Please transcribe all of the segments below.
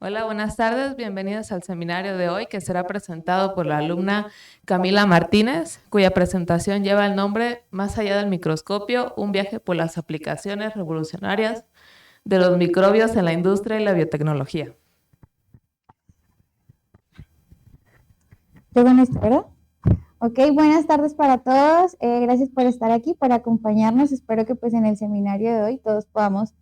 Hola, buenas tardes. Bienvenidos al seminario de hoy que será presentado por la alumna Camila Martínez, cuya presentación lleva el nombre Más allá del microscopio, un viaje por las aplicaciones revolucionarias de los microbios en la industria y la biotecnología. ¿Todo en esto, verdad? Ok, buenas tardes para todos. Gracias por estar aquí, por acompañarnos. Espero que pues en el seminario de hoy todos podamos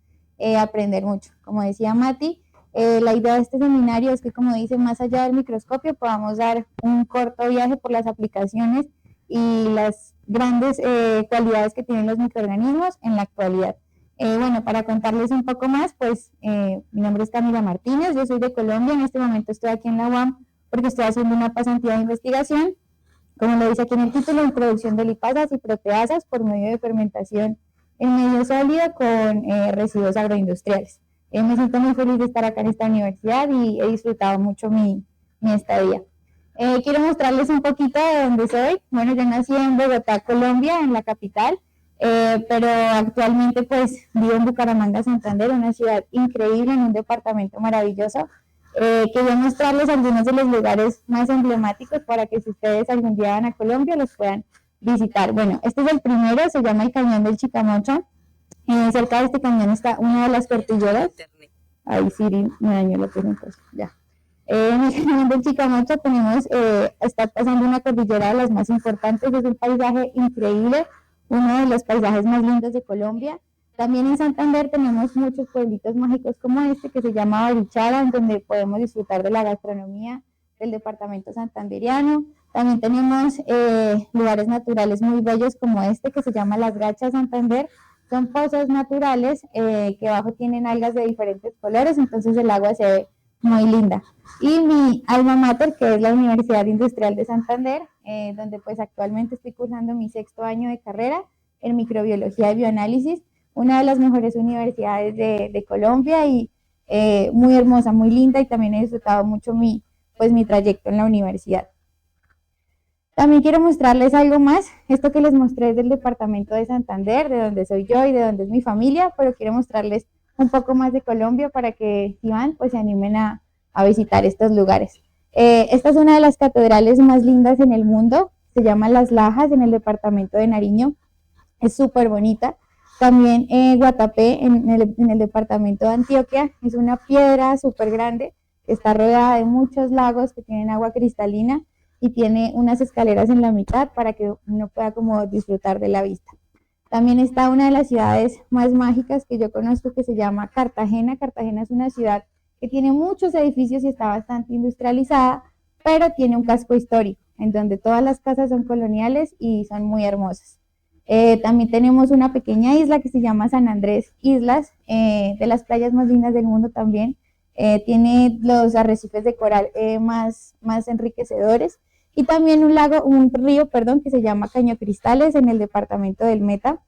aprender mucho. Como decía Mati, la idea de este seminario es que, como dice, más allá del microscopio, podamos dar un corto viaje por las aplicaciones y las grandes cualidades que tienen los microorganismos en la actualidad. Bueno, para contarles un poco más, pues mi nombre es Camila Martínez, yo soy de Colombia, en este momento estoy aquí en la UAM porque estoy haciendo una pasantía de investigación, como lo dice aquí en el título, introducción de lipasas y proteasas por medio de fermentación en medio sólido con residuos agroindustriales. Me siento muy feliz de estar acá en esta universidad y he disfrutado mucho mi estadía. Quiero mostrarles un poquito de dónde soy. Bueno, yo nací en Bogotá, Colombia, en la capital, pero actualmente pues vivo en Bucaramanga, Santander, una ciudad increíble, en un departamento maravilloso. Quería mostrarles algunos de los lugares más emblemáticos para que si ustedes algún día van a Colombia los puedan visitar. Bueno, este es el primero, se llama el Cañón del Chicamocha. Cerca de este cañón está una de las cordilleras. Ahí Siri me dañó la presentación, ya. En el Cañón del Chicamocha tenemos, está pasando una cordillera de las más importantes, es un paisaje increíble, uno de los paisajes más lindos de Colombia. También en Santander tenemos muchos pueblitos mágicos como este que se llama Barichara, en donde podemos disfrutar de la gastronomía del departamento santanderiano. También tenemos lugares naturales muy bellos como este que se llama Las Gachas Santander. Son pozos naturales que abajo tienen algas de diferentes colores, entonces el agua se ve muy linda. Y mi alma mater, que es la Universidad Industrial de Santander, donde pues actualmente estoy cursando mi 6º año de carrera en microbiología y bioanálisis, una de las mejores universidades de Colombia y muy hermosa, muy linda, y también he disfrutado mucho mi trayecto en la universidad. También quiero mostrarles algo más. Esto que les mostré es del departamento de Santander, de donde soy yo y de donde es mi familia, pero quiero mostrarles un poco más de Colombia para que si van, pues se animen a visitar estos lugares. Esta es una de las catedrales más lindas en el mundo, se llama Las Lajas, en el departamento de Nariño, es súper bonita. También Guatapé, en el departamento de Antioquia, es una piedra súper grande, está rodeada de muchos lagos que tienen agua cristalina y tiene unas escaleras en la mitad para que uno pueda como disfrutar de la vista. También está una de las ciudades más mágicas que yo conozco que se llama Cartagena. Cartagena es una ciudad que tiene muchos edificios y está bastante industrializada, pero tiene un casco histórico en donde todas las casas son coloniales y son muy hermosas. También tenemos una pequeña isla que se llama San Andrés Islas, de las playas más lindas del mundo también. Tiene los arrecifes de coral más enriquecedores, y también un río, que se llama Caño Cristales en el departamento del Meta.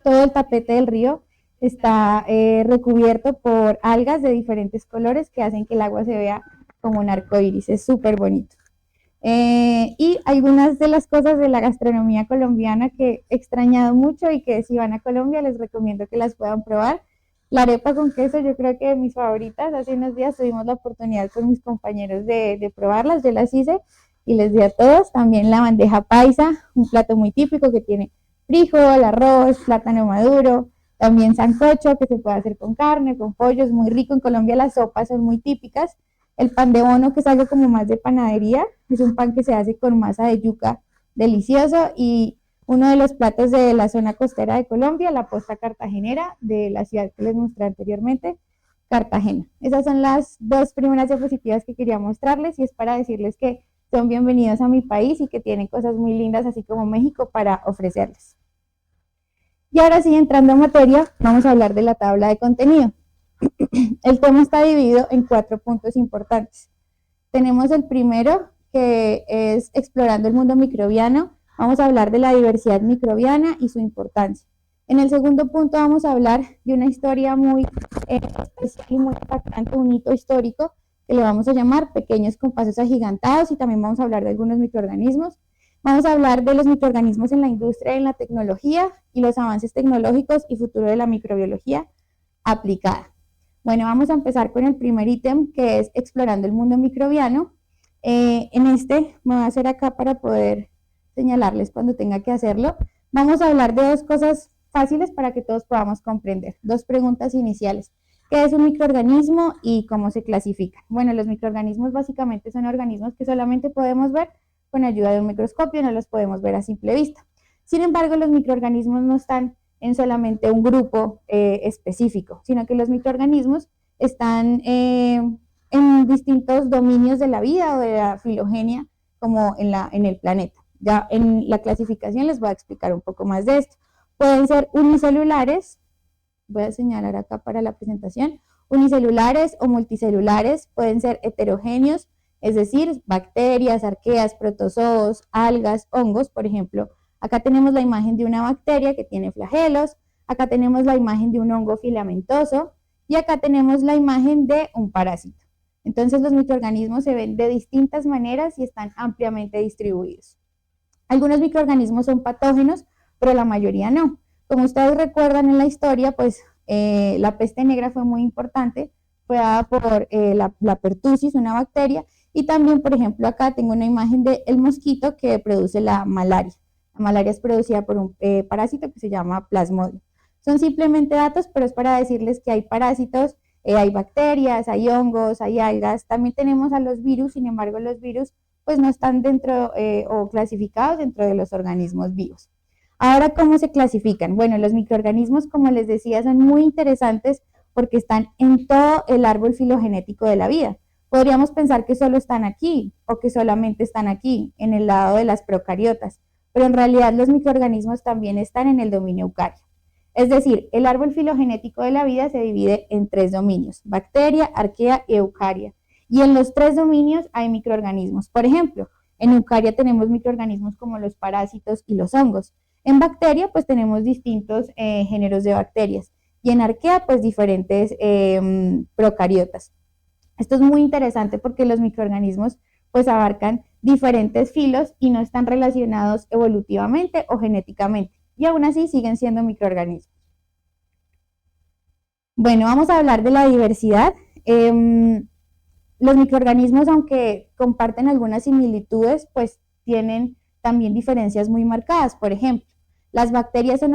Todo el tapete del río está recubierto por algas de diferentes colores que hacen que el agua se vea como un arco iris, es súper bonito. Y algunas de las cosas de la gastronomía colombiana que he extrañado mucho y que si van a Colombia les recomiendo que las puedan probar. La arepa con queso, yo creo que de mis favoritas. Hace unos días tuvimos la oportunidad con mis compañeros de probarlas, yo las hice y les di a todos. También la bandeja paisa, un plato muy típico que tiene frijol, arroz, plátano maduro, también sancocho que se puede hacer con carne, con pollo, es muy rico. En Colombia las sopas son muy típicas. El pan de bono, que es algo como más de panadería, es un pan que se hace con masa de yuca, delicioso. Y uno de los platos de la zona costera de Colombia, la posta cartagenera, de la ciudad que les mostré anteriormente, Cartagena. Esas son las dos primeras diapositivas que quería mostrarles, y es para decirles que son bienvenidos a mi país y que tienen cosas muy lindas, así como México, para ofrecerles. Y ahora sí, entrando en materia, vamos a hablar de la tabla de contenido. El tema está dividido en 4 puntos importantes. Tenemos el primero, que es explorando el mundo microbiano. Vamos a hablar de la diversidad microbiana y su importancia. En el segundo punto vamos a hablar de una historia muy especial y muy impactante, un hito histórico que le vamos a llamar Pequeños con Pasos Agigantados, y también vamos a hablar de algunos microorganismos. Vamos a hablar de los microorganismos en la industria y en la tecnología y los avances tecnológicos y futuro de la microbiología aplicada. Bueno, vamos a empezar con el primer ítem, que es explorando el mundo microbiano. En este me voy a hacer acá para poder señalarles cuando tenga que hacerlo. Vamos a hablar de dos cosas fáciles para que todos podamos comprender. Dos preguntas iniciales. ¿Qué es un microorganismo y cómo se clasifican? Bueno, los microorganismos básicamente son organismos que solamente podemos ver con ayuda de un microscopio, no los podemos ver a simple vista. Sin embargo, los microorganismos no están en solamente un grupo específico, sino que los microorganismos están en distintos dominios de la vida o de la filogenia como en el planeta. Ya en la clasificación les voy a explicar un poco más de esto. Pueden ser unicelulares, voy a señalar acá para la presentación, unicelulares o multicelulares, pueden ser heterogéneos, es decir, bacterias, arqueas, protozoos, algas, hongos, por ejemplo. Acá tenemos la imagen de una bacteria que tiene flagelos, acá tenemos la imagen de un hongo filamentoso y acá tenemos la imagen de un parásito. Entonces los microorganismos se ven de distintas maneras y están ampliamente distribuidos. Algunos microorganismos son patógenos, pero la mayoría no. Como ustedes recuerdan en la historia, pues la peste negra fue muy importante, fue dada por la pertussis, una bacteria, y también, por ejemplo, acá tengo una imagen del mosquito que produce la malaria. La malaria es producida por un parásito que se llama plasmodium. Son simplemente datos, pero es para decirles que hay parásitos, hay bacterias, hay hongos, hay algas. También tenemos a los virus, sin embargo, los virus pues no están dentro o clasificados dentro de los organismos vivos. Ahora, ¿cómo se clasifican? Bueno, los microorganismos, como les decía, son muy interesantes porque están en todo el árbol filogenético de la vida. Podríamos pensar que solo están aquí o que solamente están aquí, en el lado de las procariotas, pero en realidad los microorganismos también están en el dominio eucario. Es decir, el árbol filogenético de la vida se divide en tres dominios: bacteria, arquea y eucaria. Y en los tres dominios hay microorganismos. Por ejemplo, en eucaria tenemos microorganismos como los parásitos y los hongos. En bacteria, pues tenemos distintos géneros de bacterias. Y en arquea, pues diferentes procariotas. Esto es muy interesante porque los microorganismos pues abarcan diferentes filos y no están relacionados evolutivamente o genéticamente. Y aún así siguen siendo microorganismos. Bueno, vamos a hablar de la diversidad. Los microorganismos, aunque comparten algunas similitudes, pues tienen también diferencias muy marcadas. Por ejemplo, las bacterias son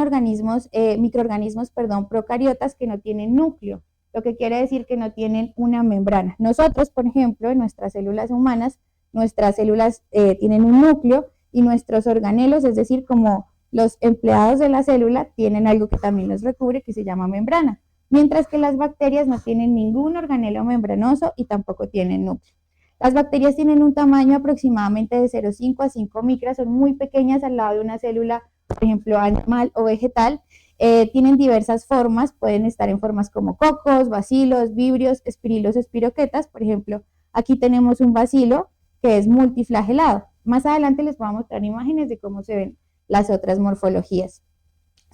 microorganismos, procariotas que no tienen núcleo, lo que quiere decir que no tienen una membrana. Nosotros, por ejemplo, en nuestras células humanas, nuestras células tienen un núcleo y nuestros organelos, es decir, como los empleados de la célula, tienen algo que también los recubre que se llama membrana, mientras que las bacterias no tienen ningún organelo membranoso y tampoco tienen núcleo. Las bacterias tienen un tamaño aproximadamente de 0,5 a 5 micras, son muy pequeñas al lado de una célula, por ejemplo, animal o vegetal. Tienen diversas formas, pueden estar en formas como cocos, bacilos, vibrios, espirilos, espiroquetas. Por ejemplo, aquí tenemos un bacilo que es multiflagelado. Más adelante les voy a mostrar imágenes de cómo se ven las otras morfologías.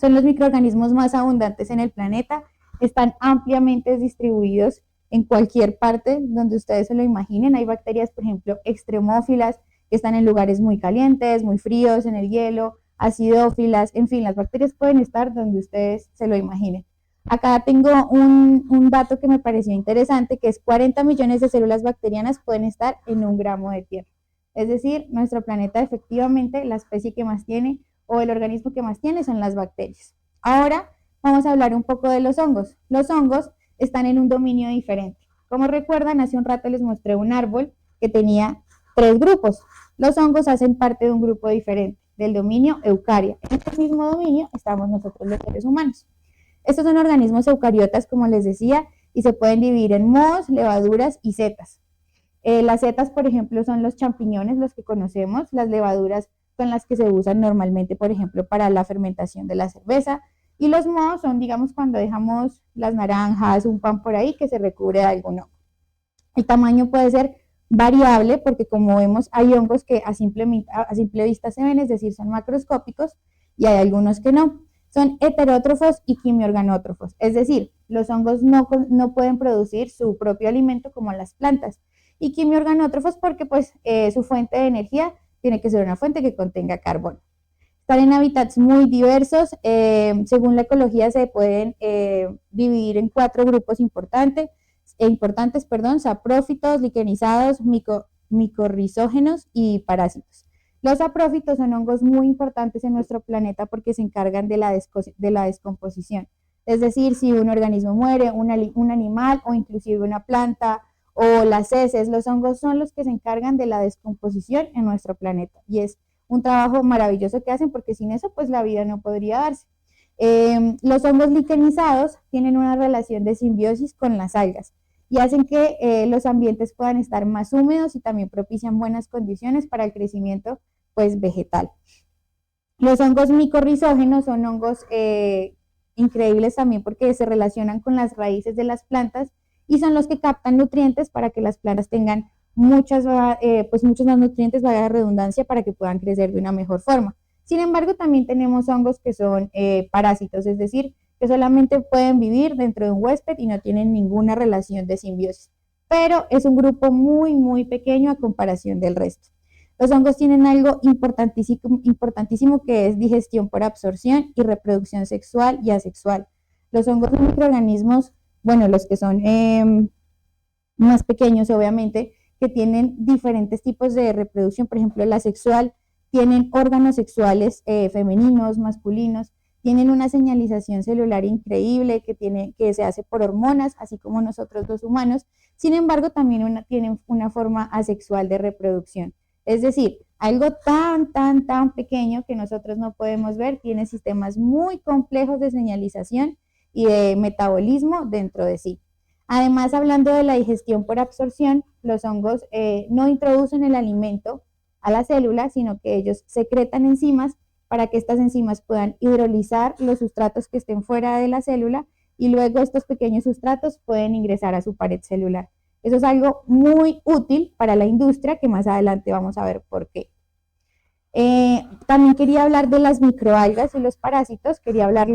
Son los microorganismos más abundantes en el planeta, están ampliamente distribuidos en cualquier parte donde ustedes se lo imaginen. Hay bacterias, por ejemplo, extremófilas, que están en lugares muy calientes, muy fríos, en el hielo, acidófilas, en fin, las bacterias pueden estar donde ustedes se lo imaginen. Acá tengo un dato que me pareció interesante, que es 40 millones de células bacterianas pueden estar en 1 gramo de tierra. Es decir, nuestro planeta efectivamente, la especie que más tiene o el organismo que más tiene son las bacterias. Ahora vamos a hablar un poco de los hongos. Los hongos están en un dominio diferente. Como recuerdan, hace un rato les mostré un árbol que tenía 3 grupos. Los hongos hacen parte de un grupo diferente, del dominio eucaria. En este mismo dominio estamos nosotros los seres humanos. Estos son organismos eucariotas, como les decía, y se pueden dividir en mohos, levaduras y setas. Las setas, por ejemplo, son los champiñones, los que conocemos. Las levaduras son las que se usan normalmente, por ejemplo, para la fermentación de la cerveza. Y los mohos son, digamos, cuando dejamos las naranjas, un pan por ahí que se recubre de algún hongo. El tamaño puede ser variable porque, como vemos, hay hongos que a simple vista se ven, es decir, son macroscópicos, y hay algunos que no. Son heterótrofos y quimiorganótrofos, es decir, los hongos no pueden producir su propio alimento como las plantas. Y quimiorganótrofos porque pues su fuente de energía tiene que ser una fuente que contenga carbono. estar en hábitats muy diversos. Según la ecología se pueden dividir en 4 grupos importantes, saprófitos, liquenizados, micorrizógenos y parásitos. Los saprófitos son hongos muy importantes en nuestro planeta porque se encargan de la descomposición. Es decir, si un organismo muere, un animal o inclusive una planta o las heces, los hongos son los que se encargan de la descomposición en nuestro planeta. Y es un trabajo maravilloso que hacen porque sin eso pues la vida no podría darse. Los hongos liquenizados tienen una relación de simbiosis con las algas y hacen que los ambientes puedan estar más húmedos y también propician buenas condiciones para el crecimiento pues vegetal. Los hongos micorrizógenos son hongos increíbles también porque se relacionan con las raíces de las plantas y son los que captan nutrientes para que las plantas tengan muchos más nutrientes, valga la redundancia, para que puedan crecer de una mejor forma. Sin embargo, también tenemos hongos que son parásitos, es decir, que solamente pueden vivir dentro de un huésped y no tienen ninguna relación de simbiosis, pero es un grupo muy, muy pequeño a comparación del resto. Los hongos tienen algo importantísimo que es digestión por absorción y reproducción sexual y asexual. Los hongos son microorganismos, bueno, los que son más pequeños obviamente, que tienen diferentes tipos de reproducción, por ejemplo la sexual, tienen órganos sexuales femeninos, masculinos, tienen una señalización celular increíble que se hace por hormonas, así como nosotros los humanos. Sin embargo, también tienen una forma asexual de reproducción. Es decir, algo tan pequeño que nosotros no podemos ver, tiene sistemas muy complejos de señalización y de metabolismo dentro de sí. Además, hablando de la digestión por absorción, los hongos no introducen el alimento a la célula, sino que ellos secretan enzimas para que estas enzimas puedan hidrolizar los sustratos que estén fuera de la célula y luego estos pequeños sustratos pueden ingresar a su pared celular. Eso es algo muy útil para la industria, que más adelante vamos a ver por qué. También quería hablar de las microalgas y los parásitos, les quería hablar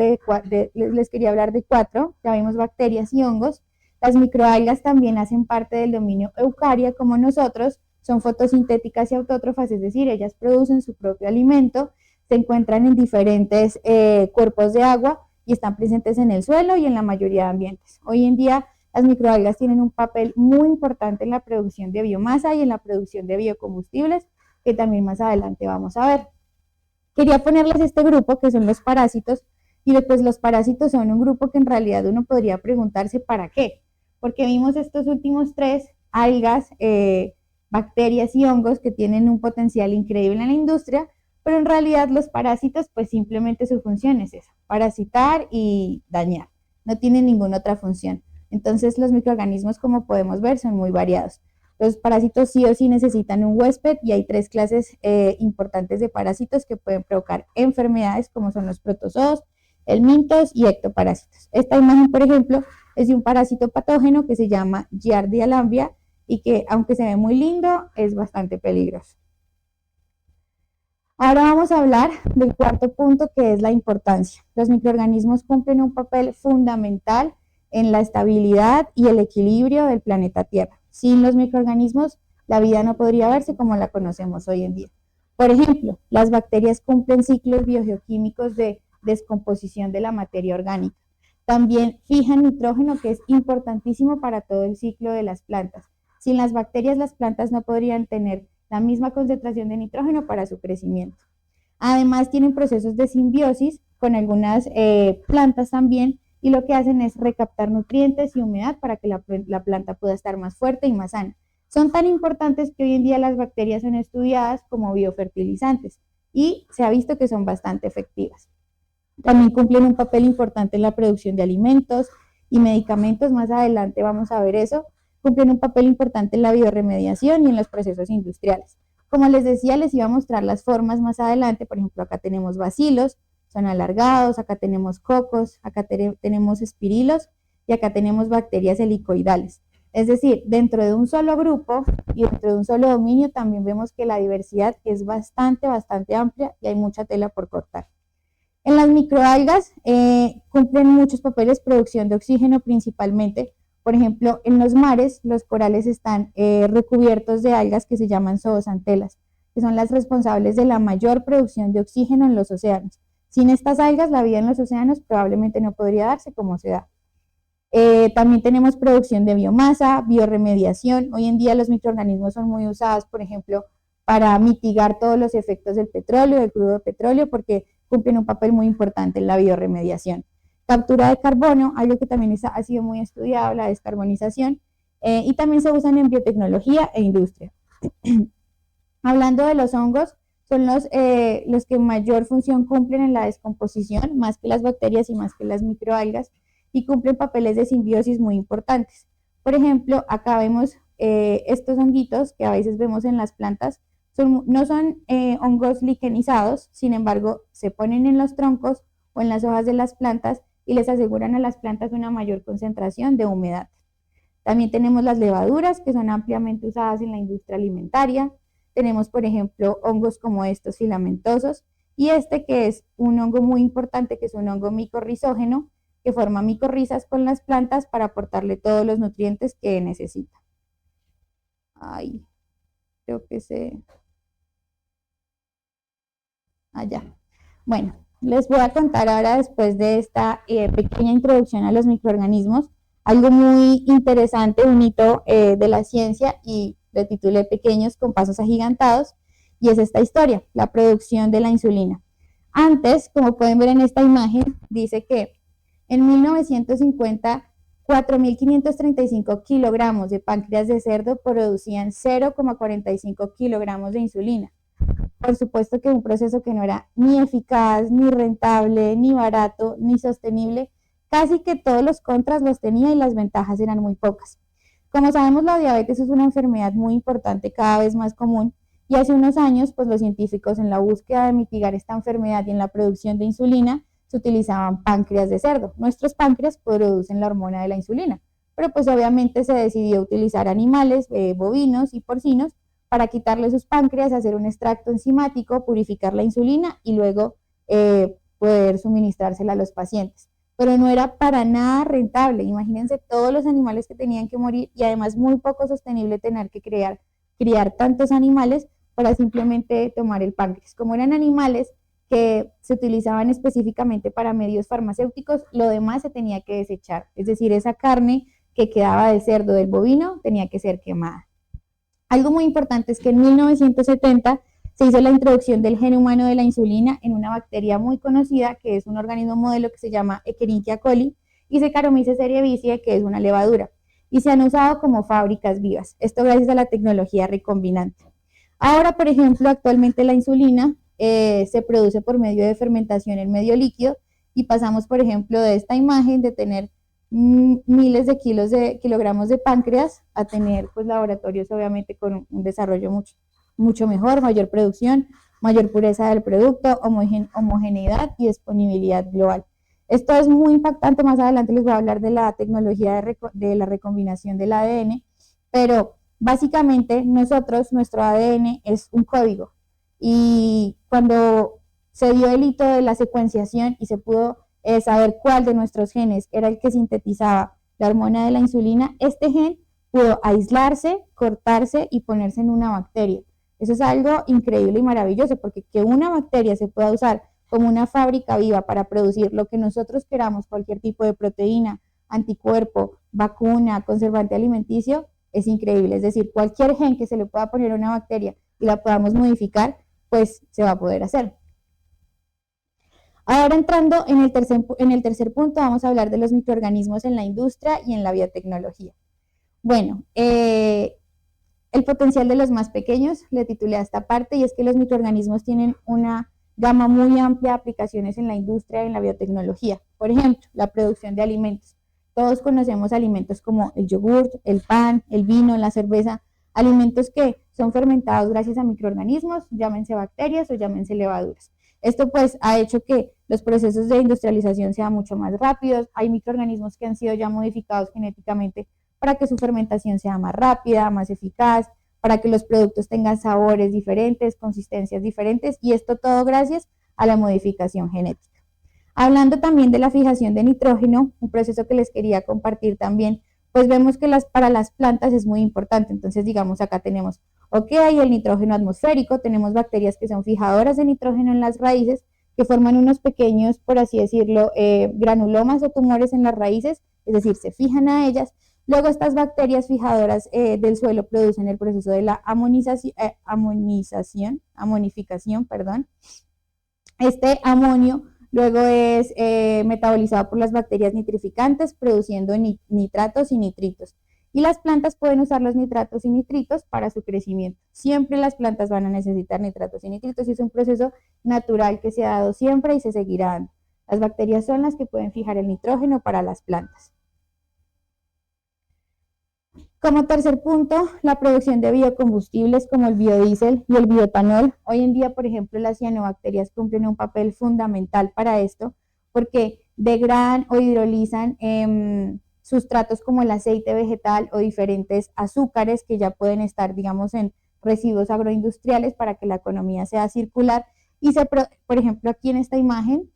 de 4, ya vimos bacterias y hongos. Las microalgas también hacen parte del dominio Eukarya como nosotros, son fotosintéticas y autótrofas, es decir, ellas producen su propio alimento, se encuentran en diferentes cuerpos de agua y están presentes en el suelo y en la mayoría de ambientes. Hoy en día las microalgas tienen un papel muy importante en la producción de biomasa y en la producción de biocombustibles, que también más adelante vamos a ver. Quería ponerles este grupo que son los parásitos, y después los parásitos son un grupo que en realidad uno podría preguntarse ¿para qué? Porque vimos estos últimos 3, algas, bacterias y hongos, que tienen un potencial increíble en la industria, pero en realidad los parásitos pues simplemente su función es esa, parasitar y dañar, no tienen ninguna otra función. Entonces los microorganismos, como podemos ver, son muy variados. Los parásitos sí o sí necesitan un huésped y hay 3 clases importantes de parásitos que pueden provocar enfermedades como son los protozoos, helmintos y ectoparásitos. Esta imagen, por ejemplo, es de un parásito patógeno que se llama Giardia lamblia y que, aunque se ve muy lindo, es bastante peligroso. Ahora vamos a hablar del 4.º punto, que es la importancia. Los microorganismos cumplen un papel fundamental en la estabilidad y el equilibrio del planeta Tierra. Sin los microorganismos, la vida no podría verse como la conocemos hoy en día. Por ejemplo, las bacterias cumplen ciclos biogeoquímicos de descomposición de la materia orgánica. También fijan nitrógeno, que es importantísimo para todo el ciclo de las plantas. Sin las bacterias, las plantas no podrían tener la misma concentración de nitrógeno para su crecimiento. Además, tienen procesos de simbiosis con algunas plantas también, y lo que hacen es recaptar nutrientes y humedad para que la planta pueda estar más fuerte y más sana. Son tan importantes que hoy en día las bacterias son estudiadas como biofertilizantes y se ha visto que son bastante efectivas. También cumplen un papel importante en la producción de alimentos y medicamentos, más adelante vamos a ver eso. Cumplen un papel importante en la bioremediación y en los procesos industriales. Como les decía, les iba a mostrar las formas más adelante. Por ejemplo, acá tenemos bacilos, son alargados, acá tenemos cocos, acá tenemos espirilos y acá tenemos bacterias helicoidales. Es decir, dentro de un solo grupo y dentro de un solo dominio también vemos que la diversidad es bastante amplia y hay mucha tela por cortar. En las microalgas cumplen muchos papeles, producción de oxígeno principalmente. Por ejemplo, en los mares los corales están recubiertos de algas que se llaman zooxantelas. que son las responsables de la mayor producción de oxígeno en los océanos. Sin estas algas, la vida en los océanos probablemente no podría darse como se da. También tenemos producción de biomasa, bioremediación. Hoy en día los microorganismos son muy usados, por ejemplo, para mitigar todos los efectos del petróleo, del crudo de petróleo, porque cumplen un papel muy importante en la bioremediación. Captura de carbono, algo que también ha sido muy estudiado, la descarbonización, y también se usan en biotecnología e industria. Hablando de los hongos, son los que mayor función cumplen en la descomposición, más que las bacterias y más que las microalgas, y cumplen papeles de simbiosis muy importantes. Por ejemplo, acá vemos estos honguitos que a veces vemos en las plantas, no son hongos liquenizados, sin embargo, se ponen en los troncos o en las hojas de las plantas y les aseguran a las plantas una mayor concentración de humedad. También tenemos las levaduras, que son ampliamente usadas en la industria alimentaria. Tenemos, por ejemplo, hongos como estos filamentosos, y este que es un hongo muy importante, que es un hongo micorrizógeno, que forma micorrizas con las plantas para aportarle todos los nutrientes que necesita. Ay, creo que allá. Bueno, les voy a contar ahora, después de esta pequeña introducción a los microorganismos, algo muy interesante, un hito de la ciencia, y lo titulé Pequeños con pasos agigantados, y es esta historia, la producción de la insulina. Antes, como pueden ver en esta imagen, dice que en 1950, 4.535 kilogramos de páncreas de cerdo producían 0,45 kilogramos de insulina. Por supuesto que un proceso que no era ni eficaz, ni rentable, ni barato, ni sostenible. Casi que todos los contras los tenía y las ventajas eran muy pocas. Como sabemos, la diabetes es una enfermedad muy importante, cada vez más común, y hace unos años, pues los científicos, en la búsqueda de mitigar esta enfermedad y en la producción de insulina, se utilizaban páncreas de cerdo. Nuestros páncreas producen la hormona de la insulina, pero pues obviamente se decidió utilizar animales, bovinos y porcinos, para quitarle sus páncreas, hacer un extracto enzimático, purificar la insulina y luego poder suministrársela a los pacientes. Pero no era para nada rentable. Imagínense todos los animales que tenían que morir, y además muy poco sostenible tener que criar tantos animales para simplemente tomar el páncreas. Como eran animales que se utilizaban específicamente para medios farmacéuticos, lo demás se tenía que desechar. Es decir, esa carne que quedaba del cerdo, del bovino, tenía que ser quemada. Algo muy importante es que en 1970 se hizo la introducción del gen humano de la insulina en una bacteria muy conocida, que es un organismo modelo que se llama Escherichia coli, y Saccharomyces cerevisiae, que es una levadura, y se han usado como fábricas vivas. Esto gracias a la tecnología recombinante. Ahora, por ejemplo, actualmente la insulina se produce por medio de fermentación en medio líquido, y pasamos, por ejemplo, de esta imagen de tener miles de kilogramos de páncreas a tener pues laboratorios obviamente con un desarrollo mucho mejor, mayor producción, mayor pureza del producto, homogeneidad y disponibilidad global. Esto es muy impactante. Más adelante les voy a hablar de la tecnología de la recombinación del ADN, pero básicamente nuestro ADN es un código, y cuando se dio el hito de la secuenciación y se pudo saber cuál de nuestros genes era el que sintetizaba la hormona de la insulina, este gen pudo aislarse, cortarse y ponerse en una bacteria. Eso es algo increíble y maravilloso, porque que una bacteria se pueda usar como una fábrica viva para producir lo que nosotros queramos, cualquier tipo de proteína, anticuerpo, vacuna, conservante alimenticio, es increíble. Es decir, cualquier gen que se le pueda poner a una bacteria y la podamos modificar, pues se va a poder hacer. Ahora, entrando en el tercer punto, vamos a hablar de los microorganismos en la industria y en la biotecnología. Bueno, el potencial de los más pequeños, le titulé a esta parte, y es que los microorganismos tienen una gama muy amplia de aplicaciones en la industria y en la biotecnología. Por ejemplo, la producción de alimentos. Todos conocemos alimentos como el yogurt, el pan, el vino, la cerveza, alimentos que son fermentados gracias a microorganismos, llámense bacterias o llámense levaduras. Esto pues ha hecho que los procesos de industrialización sean mucho más rápidos. Hay microorganismos que han sido ya modificados genéticamente para que su fermentación sea más rápida, más eficaz, para que los productos tengan sabores diferentes, consistencias diferentes, y esto todo gracias a la modificación genética. Hablando también de la fijación de nitrógeno, un proceso que les quería compartir también, pues vemos que para las plantas es muy importante. Entonces, digamos, acá tenemos Ok, el nitrógeno atmosférico, tenemos bacterias que son fijadoras de nitrógeno en las raíces, que forman unos pequeños, por así decirlo, granulomas o tumores en las raíces, es decir, se fijan a ellas. Luego estas bacterias fijadoras del suelo producen el proceso de la amonificación, perdón. Este amonio luego es metabolizado por las bacterias nitrificantes, produciendo nitratos y nitritos. Y las plantas pueden usar los nitratos y nitritos para su crecimiento. Siempre las plantas van a necesitar nitratos y nitritos y es un proceso natural que se ha dado siempre y se seguirá dando. Las bacterias son las que pueden fijar el nitrógeno para las plantas. Como tercer punto, la producción de biocombustibles como el biodiesel y el bioetanol. Hoy en día, por ejemplo, las cianobacterias cumplen un papel fundamental para esto porque degradan o hidrolizan sustratos como el aceite vegetal o diferentes azúcares que ya pueden estar, digamos, en residuos agroindustriales para que la economía sea circular. Y por ejemplo, aquí en esta imagen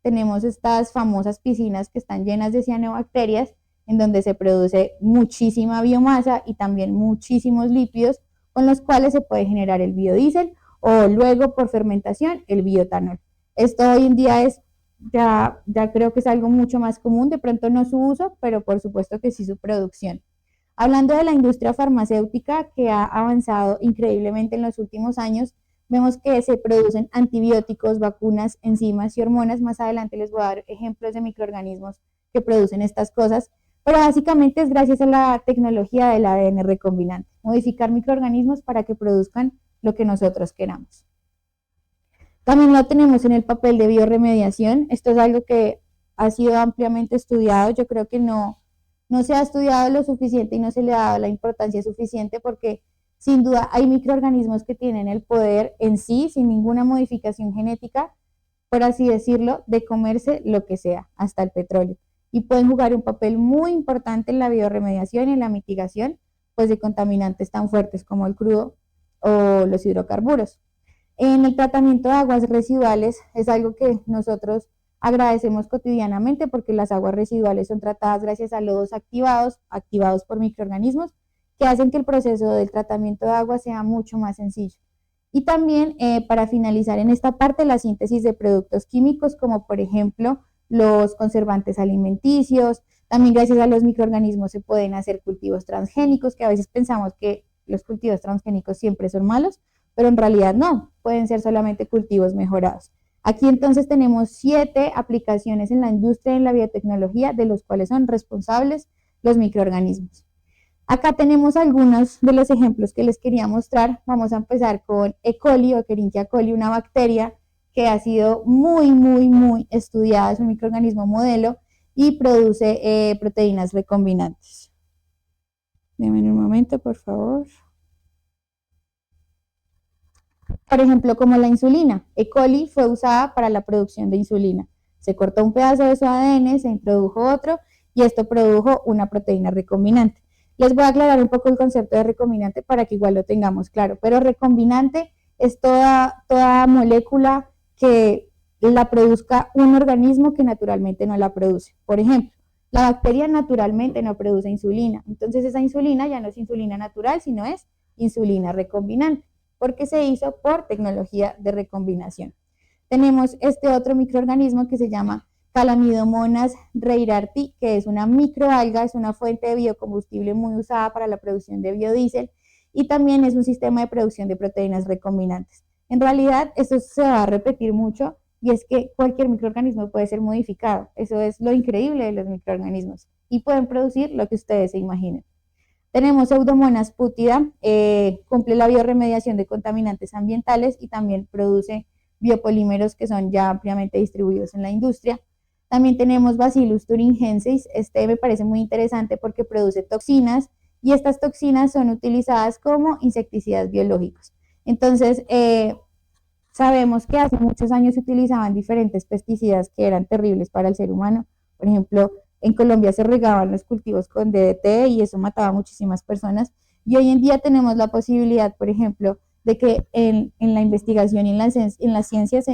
tenemos estas famosas piscinas que están llenas de cianobacterias en donde se produce muchísima biomasa y también muchísimos lípidos con los cuales se puede generar el biodiesel o luego por fermentación el bioetanol. Esto hoy en día es ya creo que es algo mucho más común, de pronto no su uso, pero por supuesto que sí su producción. Hablando de la industria farmacéutica que ha avanzado increíblemente en los últimos años, vemos que se producen antibióticos, vacunas, enzimas y hormonas. Más adelante les voy a dar ejemplos de microorganismos que producen estas cosas, pero básicamente es gracias a la tecnología del ADN recombinante, modificar microorganismos para que produzcan lo que nosotros queramos. También lo tenemos en el papel de bioremediación. Esto es algo que ha sido ampliamente estudiado. Yo creo que no se ha estudiado lo suficiente y no se le ha dado la importancia suficiente porque sin duda hay microorganismos que tienen el poder en sí, sin ninguna modificación genética, por así decirlo, de comerse lo que sea, hasta el petróleo. Y pueden jugar un papel muy importante en la bioremediación y en la mitigación pues, de contaminantes tan fuertes como el crudo o los hidrocarburos. En el tratamiento de aguas residuales es algo que nosotros agradecemos cotidianamente porque las aguas residuales son tratadas gracias a lodos activados por microorganismos que hacen que el proceso del tratamiento de agua sea mucho más sencillo. Y también para finalizar en esta parte la síntesis de productos químicos como por ejemplo los conservantes alimenticios, también gracias a los microorganismos se pueden hacer cultivos transgénicos que a veces pensamos que los cultivos transgénicos siempre son malos, pero en realidad no, pueden ser solamente cultivos mejorados. Aquí entonces tenemos 7 aplicaciones en la industria y en la biotecnología de los cuales son responsables los microorganismos. Acá tenemos algunos de los ejemplos que les quería mostrar. Vamos a empezar con E. coli o Escherichia coli, una bacteria que ha sido muy estudiada, es un microorganismo modelo y produce proteínas recombinantes. Denme un momento, por favor. Por ejemplo, como la insulina. E. coli fue usada para la producción de insulina. Se cortó un pedazo de su ADN, se introdujo otro y esto produjo una proteína recombinante. Les voy a aclarar un poco el concepto de recombinante para que igual lo tengamos claro, pero recombinante es toda molécula que la produzca un organismo que naturalmente no la produce. Por ejemplo, la bacteria naturalmente no produce insulina, entonces esa insulina ya no es insulina natural, sino es insulina recombinante, porque se hizo por tecnología de recombinación. Tenemos este otro microorganismo que se llama Calamidomonas reyrarti, que es una microalga, es una fuente de biocombustible muy usada para la producción de biodiesel y también es un sistema de producción de proteínas recombinantes. En realidad, esto se va a repetir mucho y es que cualquier microorganismo puede ser modificado. Eso es lo increíble de los microorganismos y pueden producir lo que ustedes se imaginen. Tenemos Pseudomonas putida, cumple la bioremediación de contaminantes ambientales y también produce biopolímeros que son ya ampliamente distribuidos en la industria. También tenemos Bacillus thuringiensis, este me parece muy interesante porque produce toxinas y estas toxinas son utilizadas como insecticidas biológicos. Entonces, sabemos que hace muchos años se utilizaban diferentes pesticidas que eran terribles para el ser humano. Por ejemplo, en Colombia se regaban los cultivos con DDT y eso mataba a muchísimas personas. Y hoy en día tenemos la posibilidad, por ejemplo, de que en la investigación y en la ciencia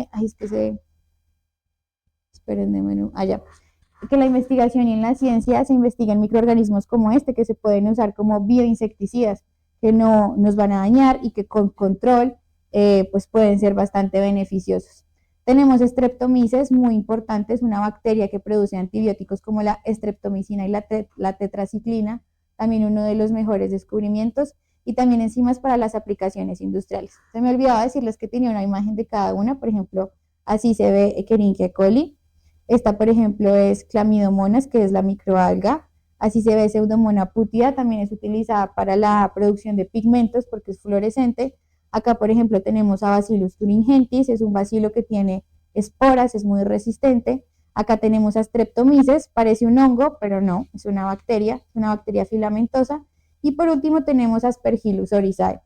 que la investigación y en la ciencia se investiguen microorganismos como este que se pueden usar como bioinsecticidas, que no nos van a dañar y que con control pues pueden ser bastante beneficiosos. Tenemos Streptomyces, muy importante, es una bacteria que produce antibióticos como la streptomicina y la tetraciclina, también uno de los mejores descubrimientos, y también enzimas para las aplicaciones industriales. Se me olvidaba decirles que tenía una imagen de cada una, por ejemplo, así se ve Escherichia coli. Esta, por ejemplo, es Chlamydomonas, que es la microalga. Así se ve Pseudomonas putida, también es utilizada para la producción de pigmentos porque es fluorescente. Acá, por ejemplo, tenemos a Bacillus thuringiensis, es un bacilo que tiene esporas, es muy resistente. Acá tenemos a Streptomyces, parece un hongo, pero no, es una bacteria filamentosa. Y por último tenemos Aspergillus oryzae.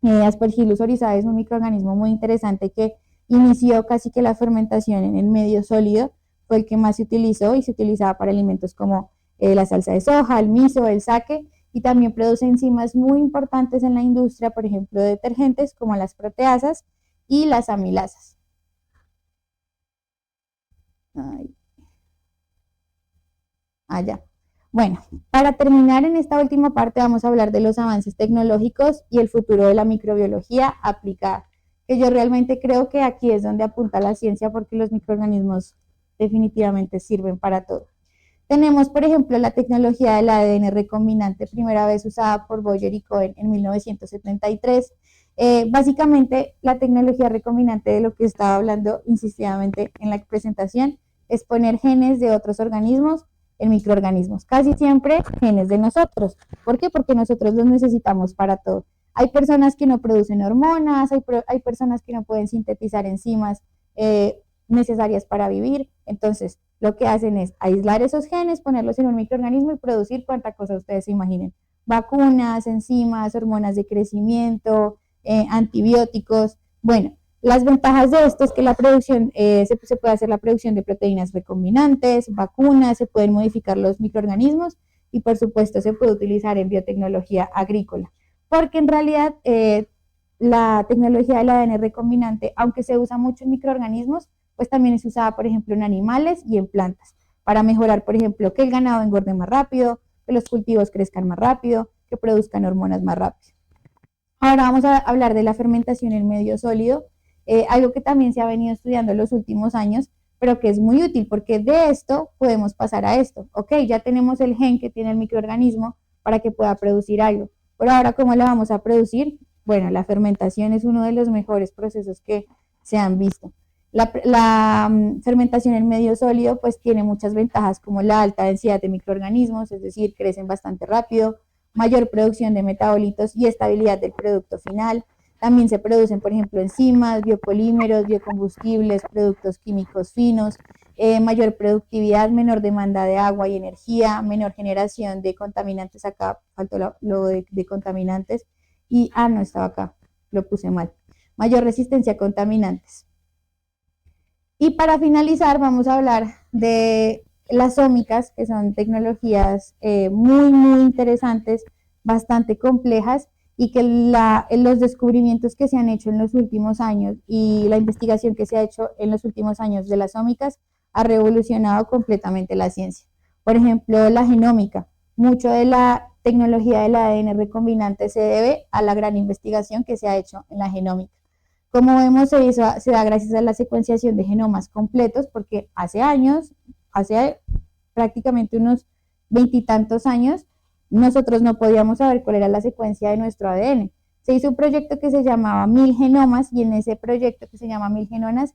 Aspergillus oryzae es un microorganismo muy interesante que inició casi que la fermentación en el medio sólido, fue el que más se utilizó y se utilizaba para alimentos como la salsa de soja, el miso, el sake, y también produce enzimas muy importantes en la industria, por ejemplo, de detergentes como las proteasas y las amilasas. Allá. Bueno, para terminar en esta última parte vamos a hablar de los avances tecnológicos y el futuro de la microbiología aplicada, que yo realmente creo que aquí es donde apunta la ciencia porque los microorganismos definitivamente sirven para todo. Tenemos, por ejemplo, la tecnología del ADN recombinante, primera vez usada por Boyer y Cohen en 1973. Básicamente, la tecnología recombinante de lo que estaba hablando insistidamente en la presentación es poner genes de otros organismos en microorganismos, casi siempre genes de nosotros. ¿Por qué? Porque nosotros los necesitamos para todo. Hay personas que no producen hormonas, hay personas que no pueden sintetizar enzimas necesarias para vivir, entonces lo que hacen es aislar esos genes, ponerlos en un microorganismo y producir cuanta cosa ustedes se imaginen. Vacunas, enzimas, hormonas de crecimiento, antibióticos. Bueno, las ventajas de esto es que la producción, se puede hacer la producción de proteínas recombinantes, vacunas, se pueden modificar los microorganismos y por supuesto se puede utilizar en biotecnología agrícola. Porque en realidad la tecnología del ADN recombinante, aunque se usa mucho en microorganismos, pues también es usada, por ejemplo, en animales y en plantas, para mejorar, por ejemplo, que el ganado engorde más rápido, que los cultivos crezcan más rápido, que produzcan hormonas más rápido. Ahora vamos a hablar de la fermentación en medio sólido, algo que también se ha venido estudiando en los últimos años, pero que es muy útil porque de esto podemos pasar a esto. Ok, ya tenemos el gen que tiene el microorganismo para que pueda producir algo, pero ahora ¿cómo lo vamos a producir? Bueno, la fermentación es uno de los mejores procesos que se han visto. La fermentación en medio sólido pues tiene muchas ventajas como la alta densidad de microorganismos, es decir, crecen bastante rápido, mayor producción de metabolitos y estabilidad del producto final. También se producen, por ejemplo, enzimas, biopolímeros, biocombustibles, productos químicos finos, mayor productividad, menor demanda de agua y energía, menor generación de contaminantes. Acá faltó lo de contaminantes y, no estaba acá, lo puse mal. Mayor resistencia a contaminantes. Y para finalizar vamos a hablar de las ómicas, que son tecnologías muy, muy interesantes, bastante complejas, y que los descubrimientos que se han hecho en los últimos años y la investigación que se ha hecho en los últimos años de las ómicas ha revolucionado completamente la ciencia. Por ejemplo, la genómica. Mucho de la tecnología del ADN recombinante se debe a la gran investigación que se ha hecho en la genómica. Como vemos, se da gracias a la secuenciación de genomas completos, porque hace años, hace prácticamente unos 20 y tantos años, nosotros no podíamos saber cuál era la secuencia de nuestro ADN. Se hizo un proyecto que se llamaba 1000 genomas y en ese proyecto que se llama 1000 genomas,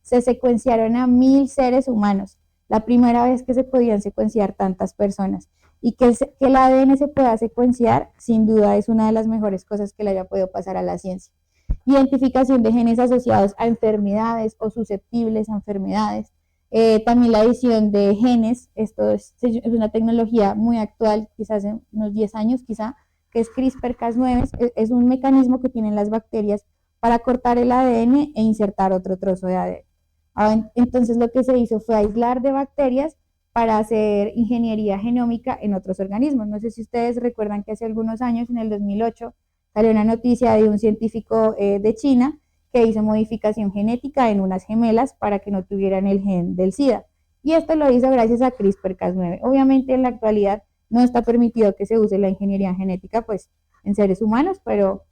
se secuenciaron a 1000 seres humanos. La primera vez que se podían secuenciar tantas personas. Y que el ADN se pueda secuenciar, sin duda, es una de las mejores cosas que le haya podido pasar a la ciencia. Identificación de genes asociados a enfermedades o susceptibles a enfermedades. También la edición de genes, esto es una tecnología muy actual, quizás hace unos 10 años, que es CRISPR-Cas9, es un mecanismo que tienen las bacterias para cortar el ADN e insertar otro trozo de ADN. Entonces lo que se hizo fue aislar de bacterias para hacer ingeniería genómica en otros organismos. No sé si ustedes recuerdan que hace algunos años, en el 2008, salió una noticia de un científico de China que hizo modificación genética en unas gemelas para que no tuvieran el gen del SIDA. Y esto lo hizo gracias a CRISPR-Cas9. Obviamente en la actualidad no está permitido que se use la ingeniería genética pues en seres humanos, pero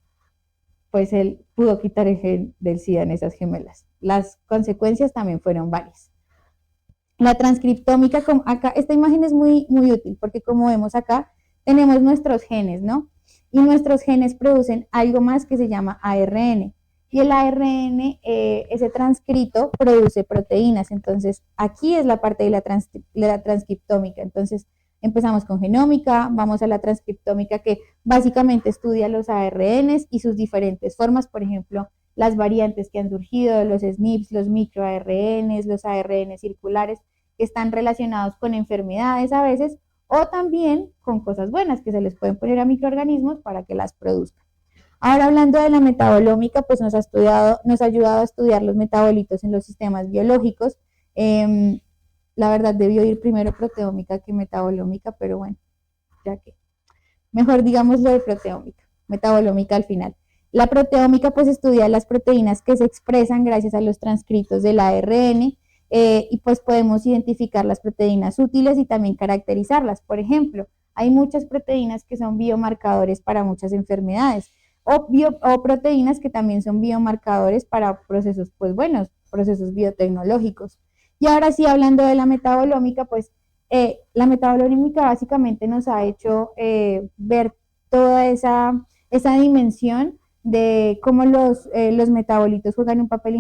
pues él pudo quitar el gen del SIDA en esas gemelas. Las consecuencias también fueron varias. La transcriptómica, acá, esta imagen es muy, muy útil porque como vemos acá, tenemos nuestros genes, ¿no? Y nuestros genes producen algo más que se llama ARN. Y el ARN, ese transcrito, produce proteínas. Entonces, aquí es la parte de la transcriptómica. Entonces, empezamos con genómica, vamos a la transcriptómica que básicamente estudia los ARNs y sus diferentes formas, por ejemplo, las variantes que han surgido, los SNPs, los microARNs, los ARN circulares, que están relacionados con enfermedades a veces, o también con cosas buenas que se les pueden poner a microorganismos para que las produzcan. Ahora hablando de la metabolómica, pues nos ha ayudado a estudiar los metabolitos en los sistemas biológicos. La verdad debió ir primero proteómica que metabolómica, pero bueno, ya que mejor digamos lo de proteómica, metabolómica al final. La proteómica pues estudia las proteínas que se expresan gracias a los transcritos del ARN, y pues podemos identificar las proteínas útiles y también caracterizarlas. Por ejemplo, hay muchas proteínas que son biomarcadores para muchas enfermedades o proteínas que también son biomarcadores para procesos, pues buenos, procesos biotecnológicos. Y ahora sí, hablando de la metabolómica, pues la metabolómica básicamente nos ha hecho ver toda esa dimensión de cómo los metabolitos juegan un papel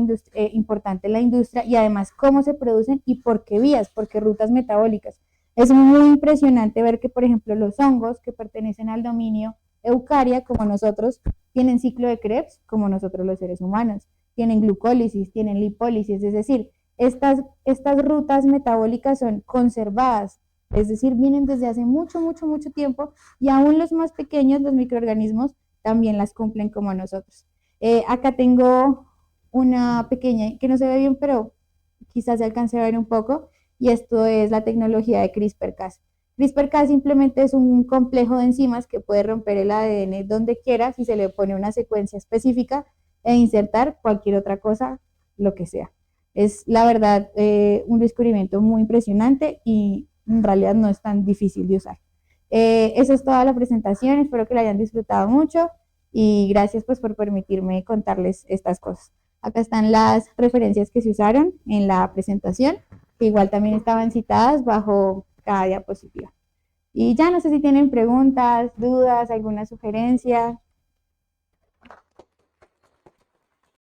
importante en la industria y además cómo se producen y por qué vías, por qué rutas metabólicas. Es muy impresionante ver que, por ejemplo, los hongos que pertenecen al dominio eucaria, como nosotros, tienen ciclo de Krebs, como nosotros los seres humanos, tienen glucólisis, tienen lipólisis, es decir, estas rutas metabólicas son conservadas, es decir, vienen desde hace mucho, mucho, mucho tiempo y aún los más pequeños, los microorganismos, también las cumplen como nosotros. Acá tengo una pequeña que no se ve bien, pero quizás se alcance a ver un poco, y esto es la tecnología de CRISPR-Cas. CRISPR-Cas simplemente es un complejo de enzimas que puede romper el ADN donde quiera si se le pone una secuencia específica e insertar cualquier otra cosa, lo que sea. Es la verdad un descubrimiento muy impresionante y en realidad no es tan difícil de usar. Eso es toda la presentación, espero que la hayan disfrutado mucho y gracias pues por permitirme contarles estas cosas. Acá están las referencias que se usaron en la presentación, que igual también estaban citadas bajo cada diapositiva. Y ya no sé si tienen preguntas, dudas, alguna sugerencia.